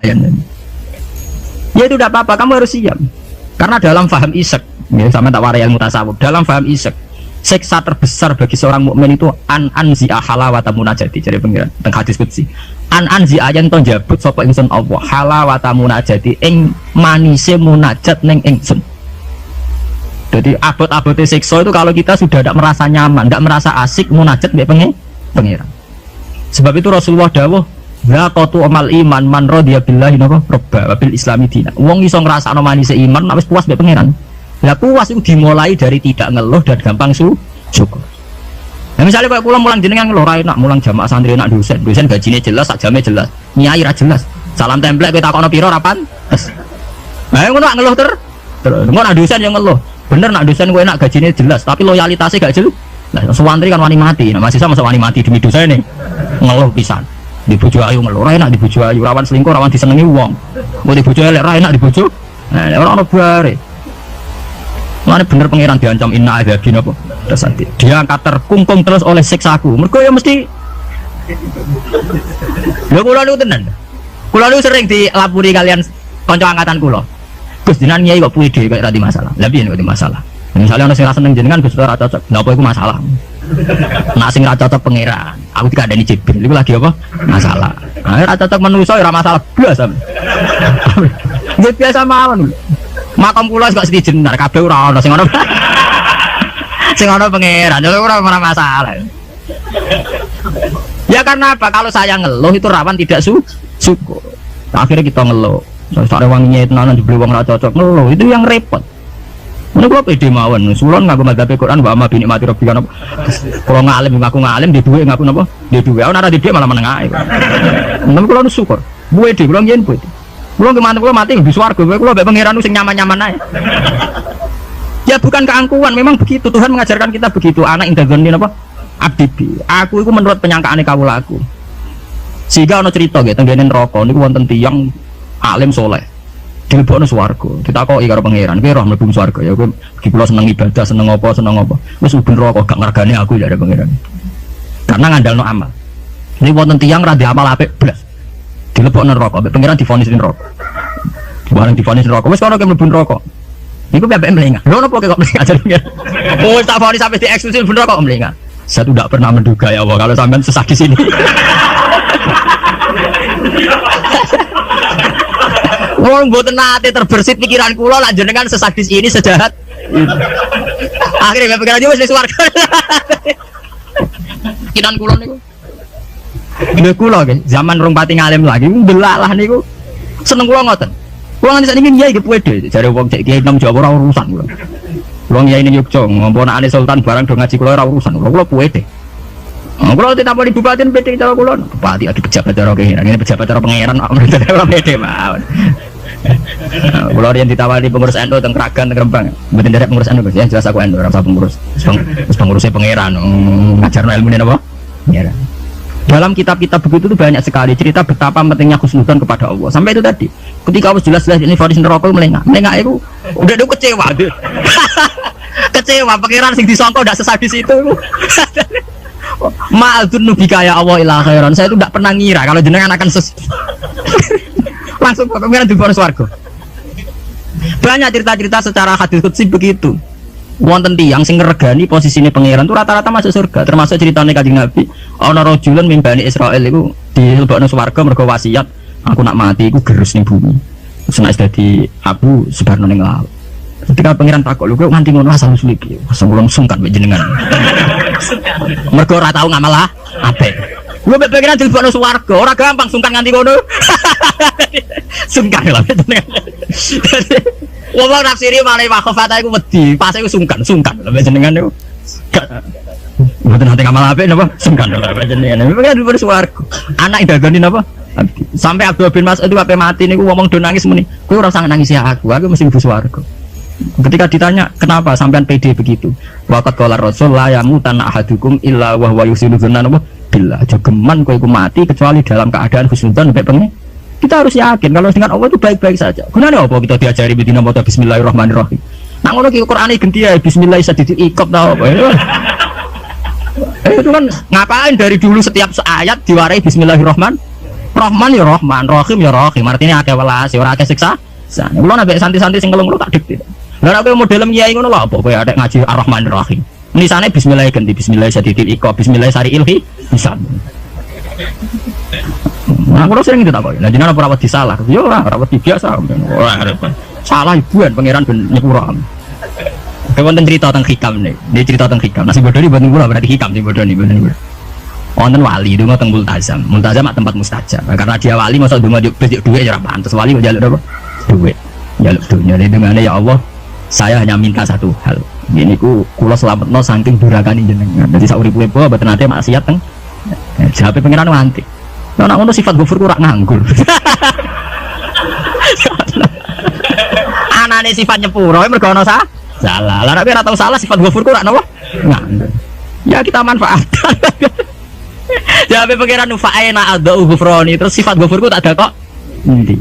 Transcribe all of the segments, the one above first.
Ya itu tidak apa-apa, kamu harus siap. Karena dalam faham isek, ya, sama tak warai ilmu tasawuf. Dalam faham isek, siksa terbesar bagi seorang mukmin itu anzi'a halawata munajati. Jadi pengiran teng hadis qudsi. Anzi'a yen to njabut sapa ingsun Allah halawata munajati ing manise munajat ning ingsun. Jadi abot-abote siksa itu kalau kita sudah tidak merasa nyaman, tidak merasa asik munajat mbek pengiran. Sebab itu Rasulullah dawuh zaqatu amal iman man radiya billahi robba wa bil islami dina. Wong iso ngrasakno manise iman wis puas mbek pangeran. Lah puas itu dimulai dari tidak ngeluh dan gampang syukur. Nah, misalnya kalau kula mulang jenengan ngeluh ra enak, mulang jamaah santri enak dosen gajine jelas, sak jame jelas. Nyai ra jelas. Salam templek kowe takono pira ra pantes. Nah, ngono nak ngeluh terus ngono nak dosen yang ngeluh. Bener nak dosen kowe enak gajine jelas, tapi loyalitasnya gak jelas. Lah santri kan wani mati. Nah, masih sama wani mati demi dosen nih. Ngeluh pisan. Di bojo ayu ngeluh ra enak, di bojo ayu rawan selingkuh, rawan disenengi wong. Mau di bojo elek ra enak, di bojo nah ora ono bare. Mane bener pangeran diancam inna adzabin apa dasati. Dia angkat terkungkung terus oleh siksaku. Mergo ya mesti lho kula niku tenan. Kula niku sering dilapuri kalian kanca angkatan kula. Gus jenengan nyai kok puede kok ra di masalah. Lah piye kok di masalah? Misalnya ana sing ra seneng jenengan Gus ora cocok. Lha apa iku masalah? Nak sing ra cocok pangeran. Aku dikandani Jibril iku lagi apa? Masalah. Nah, ra cocok manusa ora masalah blas. Nggih biasa mawon. Makam kula kok sedijenar kabeh ora ana sing ana. Sing ana pangeran, ora masalah. Ya karena apa? Kalau saya ngeluh itu rawan tidak syukur. Akhirnya kita ngeluh. Sare wanginya tenanan dibeli wong ora cocok ngeluh. Itu yang repot. Mun kula pede mawon, sulon nganggo madzhab Quran wa amma bi nikmati rabbika. Kula ngalim ngaku ngalim di dhuwit ngaku napa? Di dhuwit. Ora di dhuwit malah meneng ae. Men kula syukur. Buwe di kula yen buwe. Kula ke mantep kula mati di swarga. Kula mbek pangeran sing nyaman-nyaman ae. Ya bukan keangkuhan, memang begitu. Tuhan mengajarkan kita begitu. Anak indadzoni napa? Abdi. Aku iku menurut penyangkaane kawulaku. Sehingga ana cerita nggih tenggene neraka niku wonten tiyang alim saleh. Dilebokno swarga. Ditakoki karo pangeran, "Kowe roh mlebu swarga ya kowe kula seneng ibadah, seneng apa? Wis ben neraka gak ngergani aku ya ada pangeran." Karena ngandalno amal. Ini wonten tiyang ra amal apik blas. Dilebokno neraka, mbek pangeran divonis neraka. Bareng divonis neraka, wis kono ke mlebu neraka. Niku mbek melengah. Lho napa kok melengah jadinya? Oh, tak vonis sampai dieksklusif bener kok melengah. Saya tidak pernah menduga ya Allah kalau sampean sesat di sini. Wong mboten nate terbersit pikiran kula lak jenengan sesadis ini sejahat. Akhirnya pikiran dia wis swarga. Kinan kula niku. Lha kula nggih zaman rong pati ngalim lagi ndelalah niku. Seneng kula ngoten. Kula nganti sakniki kiai ge pede jare wong cek kiai nom Jawa ora urusan kula. Wong kiai ning Yogyakarta ngomponane sultan barang do ngaji kula ora urusan. Kula pede. Kula ditaponi bupati pede cara kula. Bupati adi pejabat cara kene. Ngene pejabat cara pangeran ora pede mawon. Kula riyen ditawari pengurus NU teng Kragan teng Rembang. Mboten derek pengurus NU ya jelas aku NU ora usah pengurus. Wis pengurusnya pangeran ngajarno ilmune napa? Pangeran. Dalam kitab-kitab begitu tuh banyak sekali cerita betapa pentingnya khusnudzon kepada Allah. Sampai itu tadi, ketika harus jelas-jelas ini vonis neraka melengah itu udah kecewa. Kecewa pangeran sing disangka udah sesadis itu. Ma'adzun nubika ya Allah ila khairan. Saya itu tidak pernah ngira kalau jenengan akan langsung pangeran di vonis warga. Banyak cerita-cerita secara hadis qudsi begitu. Wonten tiyang sing ngregani posisine pangeran itu rata-rata masuk surga, termasuk ceritane Kanjeng Nabi ana rajulun min Bani Israil iku dilebokno swarga mergo wasiat aku nak mati iku gerus ning bumi terus nek dadi abu sebarno ning laut. Ketika pangeran takok lho kok nganti ngono asal usul iki sungkan mbek jenengan mergo ora tau ngamal apik lho mbek pangeran dilebokno swarga ora gampang sungkan nganti ngono sungkan lho jenengan. Wong nafsiri malah wakhafata iku wedi, pas iku sungkan lho jenengan niku. Mboten nate ngamal apik napa? Sungkan lho jenengan. Kan di swarga. Anak idagani napa? Sampai Abdul bin Mas'ud itu ape mati niku ngomong do nangis muni. Kowe ora usah nangis ya aku mesti mlebu swarga. Ketika ditanya, "Kenapa sampean pede begitu?" Waqat qala Rasul la yamutanna ahadukum illa wa huwa yusilu dzanna billah. Jogeman kowe iku mati kecuali dalam keadaan husnudzon mbek pengen. Kita harus yakin kalau dengan Allah itu baik-baik saja. Gunanya apa kita diajari bedina maca bismillahirrahmanirrahim. Nak ngono ki Qur'ane ganti ya bismillah sadidi ikop ta apa. Itu kan ngapain dari dulu setiap ayat diwarai bismillahirrahmanirrahim. Rahman ya Rahman, Rahim ya Rahim. Artinya akeh welas, ora akeh siksa. Kulo nek santai-santai sing kelung tak dik. Lah nek kowe model kiai ngono lho apa kowe adek ngaji Ar-Rahman Ar-Rahim. Tulisane bismillah ganti bismillah sadidil iqa, bismillah sari ilhi bisa. Nah, kulo sering gitu tak kok. Lah jenengan ora wedi salah. Yo ora wedi biasa. Ora salah ibuan pangeran ben nyepuro. Wonten cerita tentang hikam nih. Dia cerita tentang hikam. Nasi bodoh ini buat kula berarti hikam sih bodoh nih bener. Wonten wali donga teng multazam. Multazam mak tempat mustajab. Karena dia wali masa donga duit ya ora pantes. Wali kok njaluk apa? Duit. Njaluk dunya. Dengane ya Allah, saya hanya minta satu hal. Ini kula selametno saking durakane jenengan. Dadi sak urip-urip mboten nate maksiat teng. Jawabe pangeran nganti. Nek ngono sifat gofur ku ora nganggur. Anane sifat nyepuro mergo ana salah. Lah nek ora tau salah sifat gofur ku ora napa? Nganggur. Ya kita manfaatkan. Jawabe pangeran fa'ina adzau ghufrani terus sifat gofur ku tak ada kok. Endi?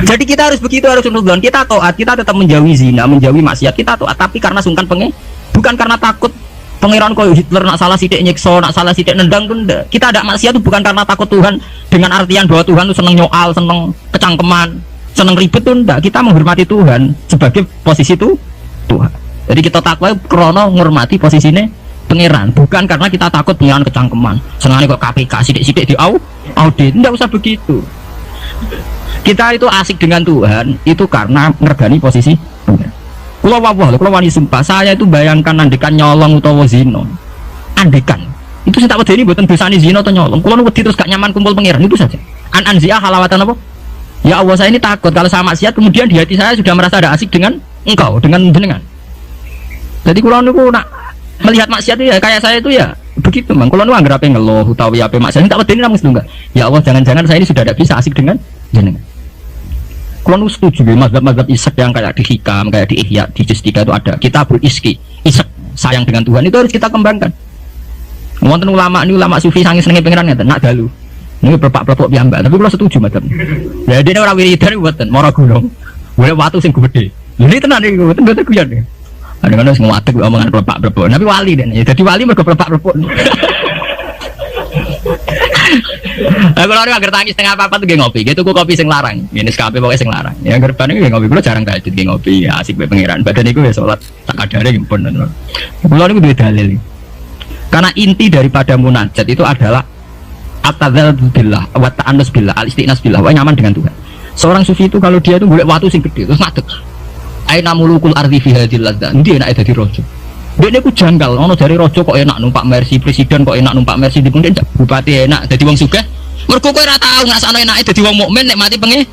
Jadi kita harus begitu, harus nurut. Kita taat, kita tetap menjauhi zina, menjauhi maksiat, kita taat, tapi karena sungkan bukan karena takut pangeran koyo Hitler nak salah sithik nyiksa, nak salah sithik nendang tuh ndak. Kita ada maksiat itu bukan karena takut Tuhan dengan artian bahwa Tuhan itu seneng nyoal, seneng kecangkeman, seneng ribet tuh ndak. Kita menghormati Tuhan sebagai posisi itu Tuhan. Jadi kita takwa krono menghormati posisinya pangeran, bukan karena kita takut pangeran kecangkeman. Senengane kok KPK sithik-sithik di audit, ndak usah begitu. Kita itu asik dengan Tuhan itu karena ngergani posisi pangeran. Kalau wani sumpah, saya itu bayangkan andekan nyolong utawa zina. Andekan itu saya tak wedi ini buatan dosane zina atau nyolong. Kalau wedi terus gak nyaman kumpul pangeran itu saja. Anzia halawatan apa? Ya Allah, saya ini takut kalau sama maksiat kemudian di hati saya sudah merasa ada asik dengan engkau, dengan jenengan. Jadi kalau niku nak melihat maksiat itu ya kayak saya itu ya begitu mang. Kalau niku anggere ape ngeluh utawi ape maksiat tak wedi namung enggak. Ya Allah, jangan-jangan saya ini sudah tidak bisa asik dengan jenengan. Kalau setuju mazhab-mazhab isek yang kayak di hikam, kayak di ihya, di justika itu ada kitabul iski, isek sayang dengan Tuhan itu harus kita kembangkan. Wonten ulama ini ulama sufi sange senenge pangeran ngeten nak dalu. Ini berpak-berpak piyambak, tapi kalau setuju mazhab. Ya dene ora wiridan mboten, mara gunung. Golek watu sing gede. Lha ini tenan iki mboten guyon. Ada sing ngadeg omongan berpak-berpak, tapi wali dene. Dadi wali mergo berpak-berpak. Aku lari agar tangis setengah apa tuh geng ngopi, gitu ku kopi sing larang, ini skape pokoknya sing larang. Ya gerban ini geng ngopi, gue jarang tahajud geng ngopi, ya, asik be pangeran. Badan itu ya sholat tak kadare gimpun. Kulo niku duwe dalil. Karena inti daripada munajat itu adalah at-tadzallul billah, wa ta'annus billah, al-istinas billah, wa nyaman dengan Tuhan. Seorang sufi itu kalau dia itu golek watu sing gede terus ngadeg. Aina mulukul ardi fi hadhil ladza. Ndi enake dadi raja. Dekne ku janggal, ono dari raja kok enak numpak Mercy, presiden kok enak numpak Mercy, dipundhen bupati enak dadi wong sugih. Mergo kowe ora tau ngrasakno enake dadi wong mukmin nek mati penge.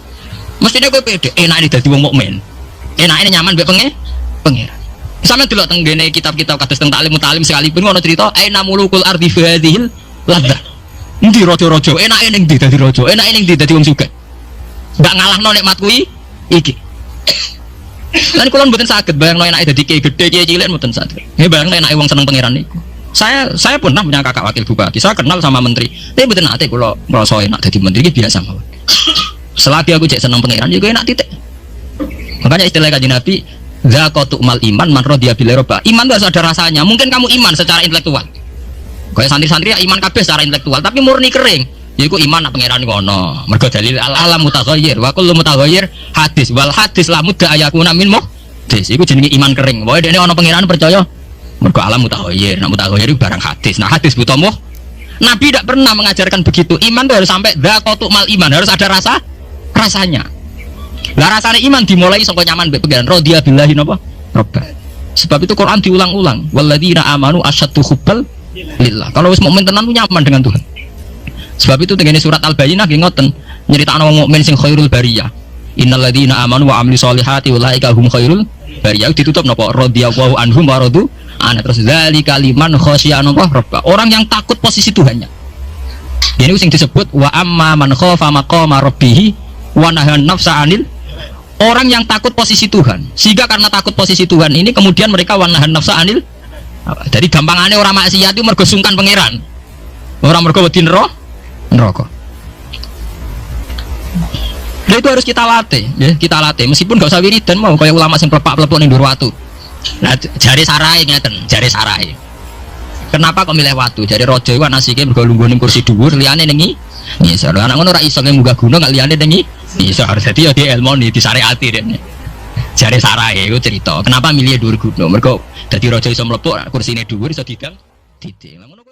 Mestine kowe pede enake dadi wong mukmin. Enake nyaman mbek pangeran. Sampe delok teng ngene kitab-kitab kados teng taklim sekalipun ono cerita aina mulukul ardi fi hadhil ladza. Endi raja-raja enake ning ndi dadi raja, enake ning ndi dadi wong sugih. Ndak ngalahno nikmat kuwi iki. Lan kula mboten saged bayangno enake dadi kiai gedhe kiai cilik mboten saged. Nggih bayangno enake wong seneng pangeran niku. Saya pernah punya kakak wakil bupati. Saya kenal sama menteri. Tapi mboten nate kula ngrasa enak dadi menteri iki biasa mawon. Selagi aku cek seneng pangeran ya enak titik. Makanya istilah Kanjeng Nabi zaqatu mal iman man radiya bil roba. Iman itu harus ada rasanya. Mungkin kamu iman secara intelektual. Kayak santri-santri ya iman kabeh secara intelektual, tapi murni kering. Yaiku iman nak pangeran iku ana. Mergo dalil al-alam mutaghayyir wa kullu mutaghayyir hadis wal hadis la mudda ayakuna min muhdis. Iku jenenge iman kering. Wae dene ana pangeran percaya mergo alam mutaghayyir. Nak mutaghayyir iku barang hadis. Nah hadis buta Nabi tidak pernah mengajarkan begitu. Iman itu harus sampai dzaqatu mal iman, harus ada rasanya. Lah rasane iman dimulai saka nyaman mbek pangeran radhiya billahi napa? Rabb. Sebab itu Quran diulang-ulang. Walladzina amanu asyaddu hubbal lillah. Kalau wis mukmin tenan nyaman dengan Tuhan. Sebab itu tengene surat Al-Bayyinah nggih ngoten, nyeritakno wong mukmin sing khairul bariyah. Innal ladzina amanu wa amilus solihati ulaika hum khairul bariyah. Ditutup napa? Radhiyallahu anhum wa radu an. Terus dzalika liman khasyiya rabba. Orang yang takut posisi Tuhannya. Ini sing disebut wa amma man khafa maqama rabbih wa nahan nafsa anil. Orang yang takut posisi Tuhan. Sehingga karena takut posisi Tuhan ini kemudian mereka wa nahan nafsa anil. Jadi gampangane orang maksiat itu mergo sungkan pangeran. Orang mergo wedi neraka. Nah itu harus kita latih, ya kita latih. Meskipun gak usah wiridan mau kayak ulama sing plepak-plepok ning dhuwur watu. Nah jare sarai ngeten, jare sarai. Kenapa kok milih watu? Jare raja iku anasike mergo lungguh ning kursi dhuwur, liyane ning ngisor. Anak ngono ora iso munggah gunung gak liyane ning ngisor. Dadi ya di ilmu di syariati dene. Jare sarahe iku cerita. Kenapa milih dhuwur gunung? Mergo dadi raja iso mlepuk kursine dhuwur iso didang. Didik. Ngono